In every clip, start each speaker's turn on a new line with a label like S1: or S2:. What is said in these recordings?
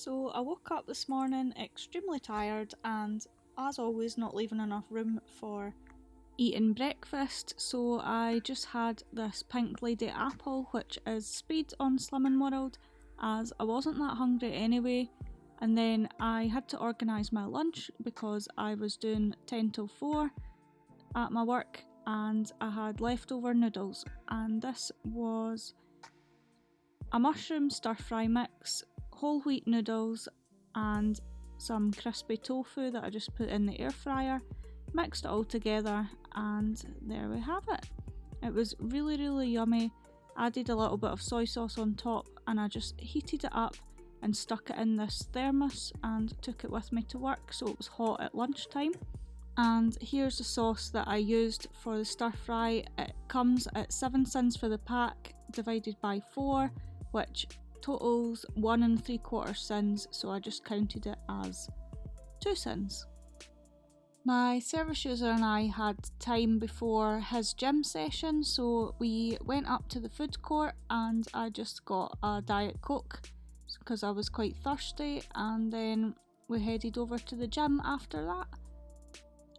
S1: So I woke up this morning extremely tired and, as always, not leaving enough room for eating breakfast, so I just had this Pink Lady apple, which is speed on Slimming World, as I wasn't that hungry anyway. And then I had to organise my lunch because I was doing 10 till 4 at my work and I had leftover noodles, and this was a mushroom stir fry mix, whole wheat noodles and some crispy tofu that I just put in the air fryer, mixed it all together, and there we have it. It was really yummy. Added a little bit of soy sauce on top and I just heated it up and stuck it in this thermos and took it with me to work so it was hot at lunchtime. And here's the sauce that I used for the stir fry. It comes at 7 cents for the pack divided by 4, which totals 1 3/4 cents, so I just counted it as 2 cents. My service user and I had time before his gym session, so we went up to the food court and I just got a Diet Coke because I was quite thirsty, and then we headed over to the gym after that.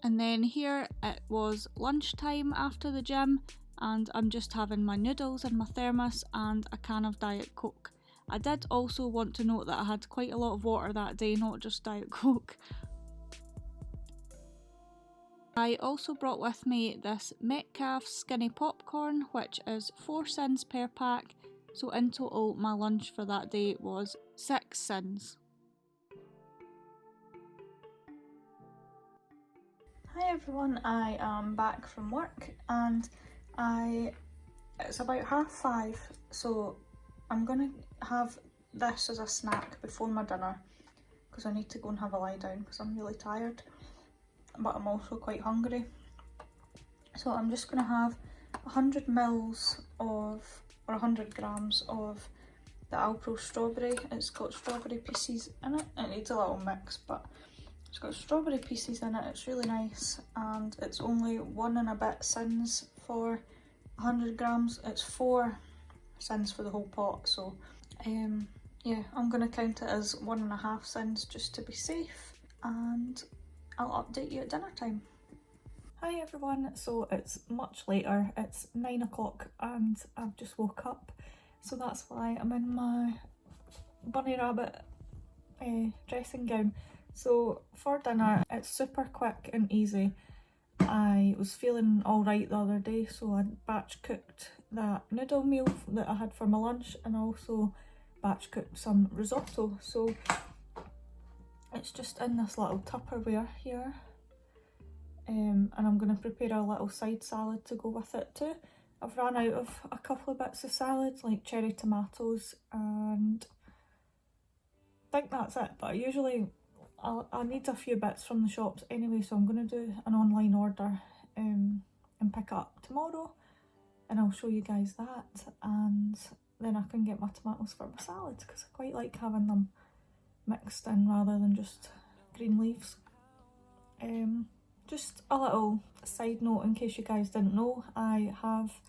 S1: And then here it was lunchtime after the gym and I'm just having my noodles in my thermos and a can of Diet Coke. I did also want to note that I had quite a lot of water that day, not just Diet Coke. I also brought with me this Metcalf skinny popcorn, which is 4 cents per pack, so in total my lunch for that day was 6 cents. Hi everyone, I am back from work and it's about 5:30, so I'm gonna have this as a snack before my dinner because I need to go and have a lie down because I'm really tired, but I'm also quite hungry. So I'm just gonna have 100 mils of, or 100 grams of the Alpro strawberry. It's got strawberry pieces in it. It needs a little mix, but it's got strawberry pieces in it. It's really nice, and it's only 1 and a bit cents for 100 grams. It's 4 cents for the whole pot, so yeah, I'm gonna count it as 1.5 cents just to be safe, and I'll update you at dinner time. Hi everyone, so it's much later, it's 9 o'clock and I've just woke up, so that's why I'm in my bunny rabbit dressing gown. So for dinner, it's super quick and easy. I was feeling alright the other day, so I batch cooked that noodle meal that I had for my lunch and also batch cooked some risotto. So it's just in this little Tupperware here, and I'm going to prepare a little side salad to go with it too. I've run out of a couple of bits of salad, like cherry tomatoes, and I think that's it, but I need a few bits from the shops anyway, so I'm going to do an online order and pick up tomorrow, and I'll show you guys that, and then I can get my tomatoes for my salad because I quite like having them mixed in rather than just green leaves. Just a little side note in case you guys didn't know, I have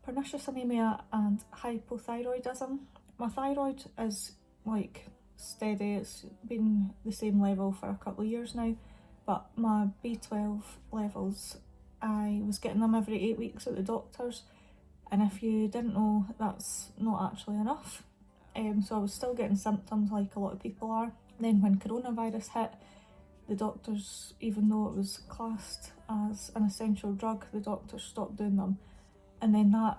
S1: pernicious anemia and hypothyroidism. My thyroid is like steady, it's been the same level for a couple of years now, but my B12 levels, I was getting them every 8 weeks at the doctor's, and if you didn't know, that's not actually enough. So I was still getting symptoms like a lot of people are. Then when coronavirus hit, the doctors, even though it was classed as an essential drug, the doctors stopped doing them, and then that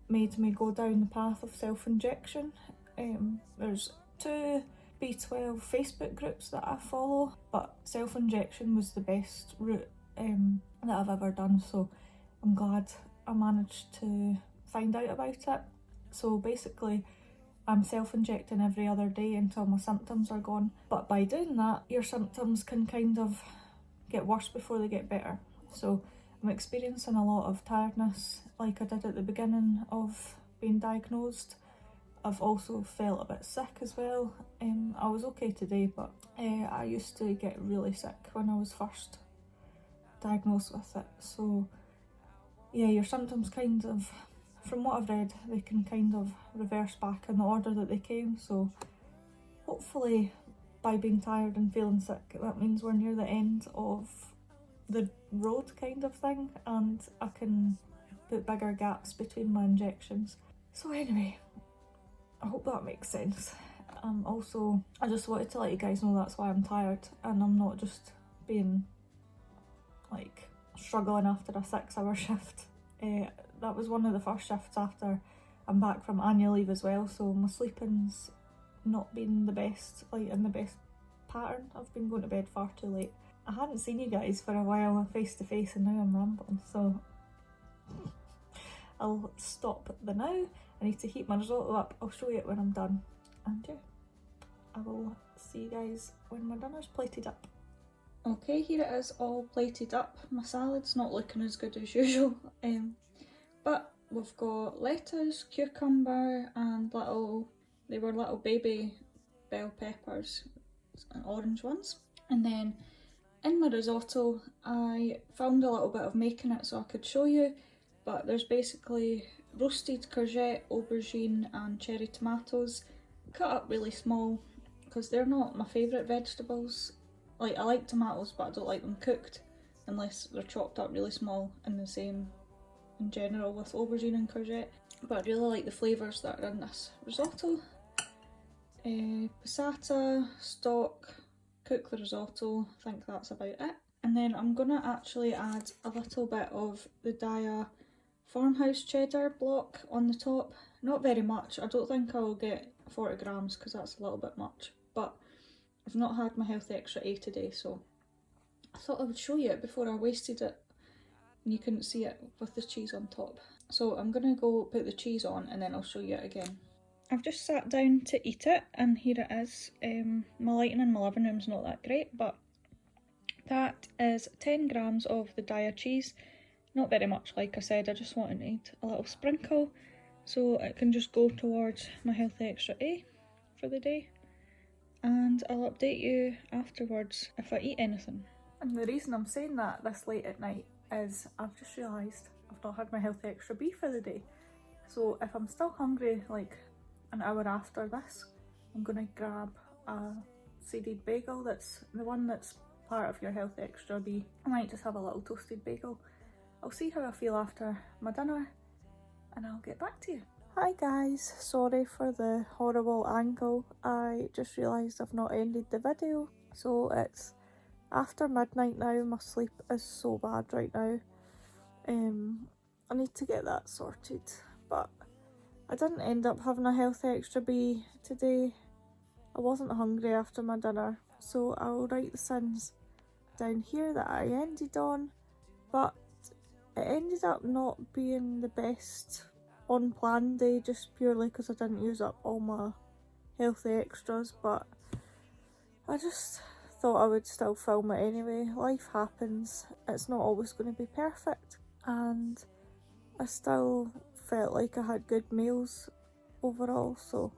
S1: made me go down the path of self-injection. There's 2 B12 Facebook groups that I follow, but self-injection was the best route that I've ever done, so I'm glad I managed to find out about it. So basically I'm self-injecting every other day until my symptoms are gone, but by doing that your symptoms can kind of get worse before they get better. So I'm experiencing a lot of tiredness like I did at the beginning of being diagnosed. I've also felt a bit sick as well. I was okay today, but I used to get really sick when I was first diagnosed with it. So yeah, your symptoms kind of, from what I've read, they can kind of reverse back in the order that they came, so hopefully by being tired and feeling sick, that means we're near the end of the road kind of thing, and I can put bigger gaps between my injections. So anyway, I hope that makes sense. Also, I just wanted to let you guys know that's why I'm tired, and I'm not just being like struggling after a 6-hour shift. That was one of the first shifts after I'm back from annual leave as well, so my sleeping's not been the best, like in the best pattern. I've been going to bed far too late. I hadn't seen you guys for a while face to face, and now I'm rambling, so I'll stop the now. I need to heat my risotto up. I'll show you it when I'm done, and yeah, I will see you guys when my dinner's plated up. Okay, here it is all plated up. My salad's not looking as good as usual, but we've got lettuce, cucumber, and they were little baby bell peppers, orange ones. And then in my risotto, I filmed a little bit of making it so I could show you, but there's basically roasted courgette, aubergine and cherry tomatoes, cut up really small because they're not my favourite vegetables. Like, I like tomatoes, but I don't like them cooked unless they're chopped up really small, and the same in general with aubergine and courgette. But I really like the flavours that are in this risotto. Passata, stock, cook the risotto, I think that's about it. And then I'm gonna actually add a little bit of the Daya farmhouse cheddar block on the top. Not very much, I don't think I'll get 40 grams because that's a little bit much, but I've not had my Health Extra A today, so I thought I would show you it before I wasted it and you couldn't see it with the cheese on top. So I'm gonna go put the cheese on and then I'll show you it again. I've just sat down to eat it, and here it is. My lighting in my living room's not that great, but that is 10 grams of the Daya cheese. Not very much, like I said, I just wanted a little sprinkle so it can just go towards my Health Extra A for the day. And I'll update you afterwards if I eat anything. And the reason I'm saying that this late at night is I've just realised I've not had my Health Extra B for the day. So if I'm still hungry like an hour after this, I'm going to grab a seeded bagel, that's the one that's part of your Health Extra B. I might just have a little toasted bagel. I'll see how I feel after my dinner and I'll get back to you. Hi guys, sorry for the horrible angle. I just realised I've not ended the video. So it's after midnight now, my sleep is so bad right now. I need to get that sorted, but I didn't end up having a Health Extra B today. I wasn't hungry after my dinner, so I'll write the sins down here that I ended on, but it ended up not being the best on plan day just purely because I didn't use up all my Healthy Extras, but I just thought I would still film it anyway. Life happens, it's not always going to be perfect, and I still felt like I had good meals overall, so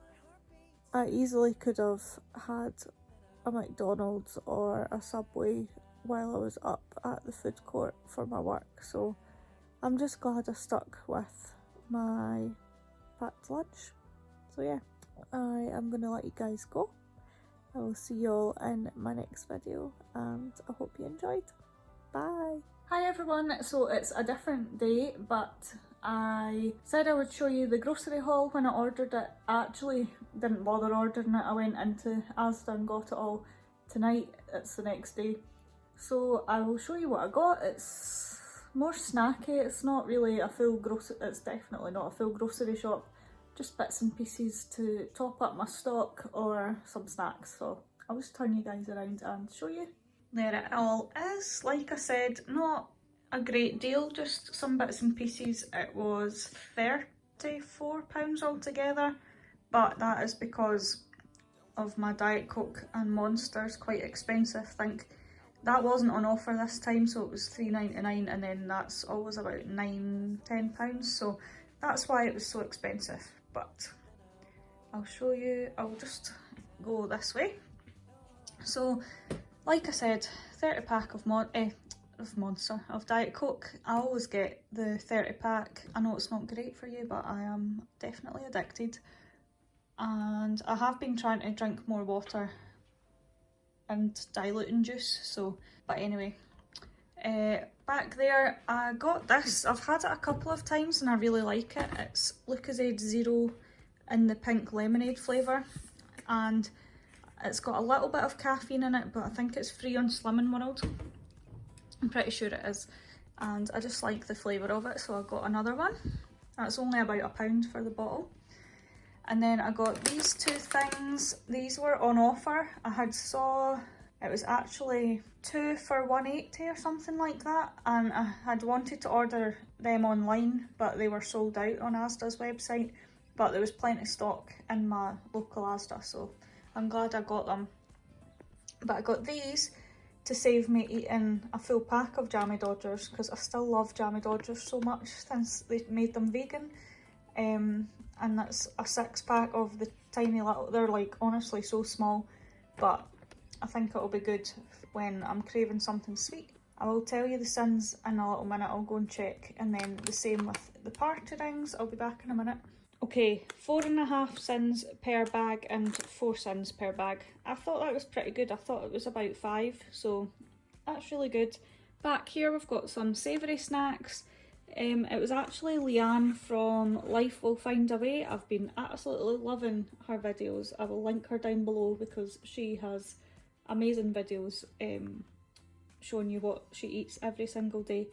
S1: I easily could have had a McDonald's or a Subway while I was up at the food court for my work, so I'm just glad I stuck with my packed lunch. So yeah, I am going to let you guys go. I will see you all in my next video and I hope you enjoyed. Bye! Hi everyone, so it's a different day, but I said I would show you the grocery haul when I ordered it. I actually didn't bother ordering it, I went into Asda and got it all tonight. It's the next day. So I will show you what I got. It's more snacky, it's not really a full grocery, it's definitely not a full grocery shop, just bits and pieces to top up my stock or some snacks. So I'll just turn you guys around and show you. There it all is. Like I said, not a great deal, just some bits and pieces. It was £34 altogether, but that is because of my Diet Coke and Monster's quite expensive. I think that wasn't on offer this time, so it was £3.99, and then that's always about £9–10, so that's why it was so expensive. But I'll show you, I'll just go this way. So like I said, 30 pack of Monster, of Diet Coke. I always get the 30 pack. I know it's not great for you, but I am definitely addicted. and I have been trying to drink more water and diluting juice, so, but anyway. Back there, I got this. I've had it a couple of times and I really like it. It's Lucozade Zero in the pink lemonade flavour, and it's got a little bit of caffeine in it, but I think it's free on Slimming World. I'm pretty sure it is, and I just like the flavour of it, so I got another one. That's only about £1 for the bottle. And then I got these two things. These were on offer. I had saw it was actually 2 for £1.80 or something like that, and I had wanted to order them online, but they were sold out on Asda's website. But there was plenty of stock in my local Asda, so I'm glad I got them. But I got these to save me eating a full pack of Jammy Dodgers, because I still love Jammy Dodgers so much since they made them vegan. And that's a 6-pack of the tiny little, they're like honestly so small, but I think it'll be good when I'm craving something sweet. I will tell you the sins in a little minute. I'll go and check, and then the same with the party rings. I'll be back in a minute. Okay, 4.5 sins per bag and 4 sins per bag. I thought that was pretty good. I thought it was about 5, so that's really good. Back here we've got some savoury snacks. It was actually Leanne from Life Will Find a Way. I've been absolutely loving her videos. I will link her down below because she has amazing videos showing you what she eats every single day,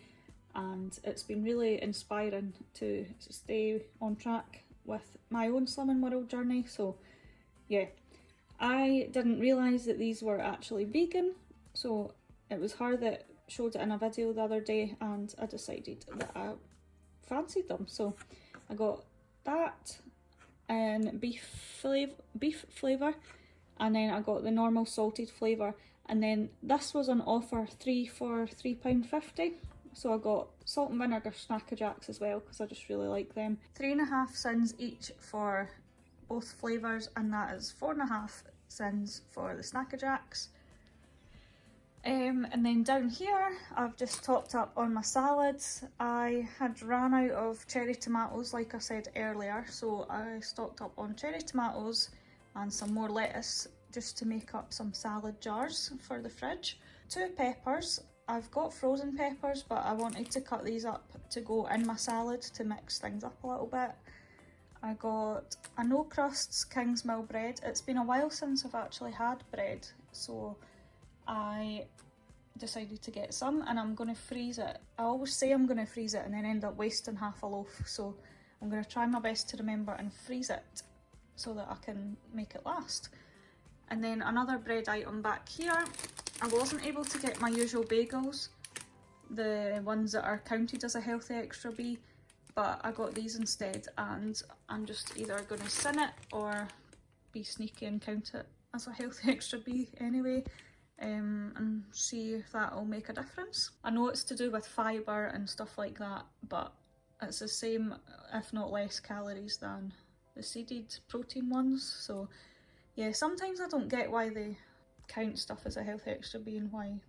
S1: and it's been really inspiring to stay on track with my own Slimming World journey. So yeah, I didn't realise that these were actually vegan, so it was her that showed it in a video the other day, and I decided that I fancied them, so I got that in beef flavour, and then I got the normal salted flavour, and then this was on offer 3 for £3.50, so I got salt and vinegar Snacker Jacks as well because I just really like them. 3.5 sins each for both flavours, and that is 4.5 sins for the Snacker Jacks. And then down here I've just topped up on my salads. I had ran out of cherry tomatoes like I said earlier, so I stocked up on cherry tomatoes and some more lettuce just to make up some salad jars for the fridge. 2 peppers. I've got frozen peppers, but I wanted to cut these up to go in my salad to mix things up a little bit. I got a no crusts Kingsmill bread. It's been a while since I've actually had bread, so I decided to get some, and I'm going to freeze it. I always say I'm going to freeze it and then end up wasting half a loaf, so I'm going to try my best to remember and freeze it so that I can make it last. And then another bread item back here. I wasn't able to get my usual bagels, the ones that are counted as a healthy extra B, but I got these instead, and I'm just either going to sin it or be sneaky and count it as a healthy extra B anyway. And see if that'll make a difference. I know it's to do with fibre and stuff like that, but it's the same, if not less calories than the seeded protein ones. So yeah, sometimes I don't get why they count stuff as a healthy extra B and why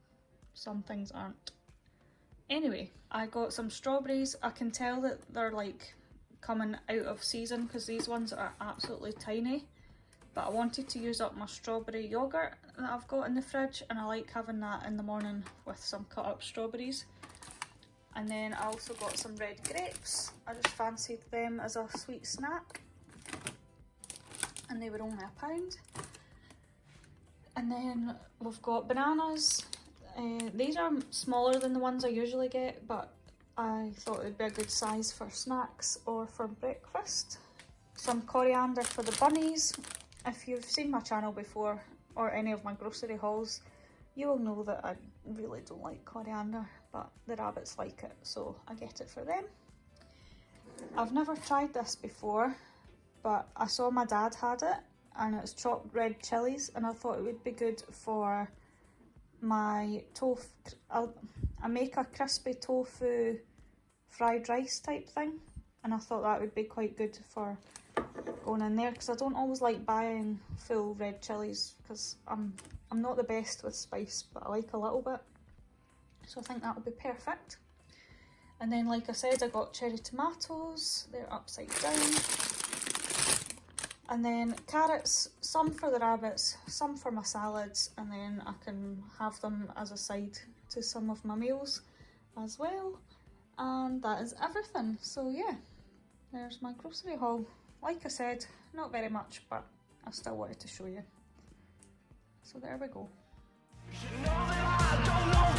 S1: some things aren't. Anyway, I got some strawberries. I can tell that they're like coming out of season because these ones are absolutely tiny. But I wanted to use up my strawberry yoghurt that I've got in the fridge, and I like having that in the morning with some cut up strawberries. And then I also got some red grapes. I just fancied them as a sweet snack, and they were only £1. And then we've got bananas. These are smaller than the ones I usually get, but I thought it would be a good size for snacks or for breakfast. Some coriander for the bunnies. If you've seen my channel before or any of my grocery hauls, you will know that I really don't like coriander, but the rabbits like it, so I get it for them. I've never tried this before, but I saw my dad had it, and it's chopped red chilies, and I thought it would be good for my tofu. I make a crispy tofu fried rice type thing, and I thought that would be quite good for going in there, because I don't always like buying full red chilies because I'm not the best with spice, but I like a little bit, so I think that would be perfect. And then, like I said, I got cherry tomatoes. They're upside down. And then carrots, some for the rabbits, some for my salads, and then I can have them as a side to some of my meals as well. And that is everything. So yeah, there's my grocery haul. Like I said, not very much, but I still wanted to show you. So there we go. You should know that I don't know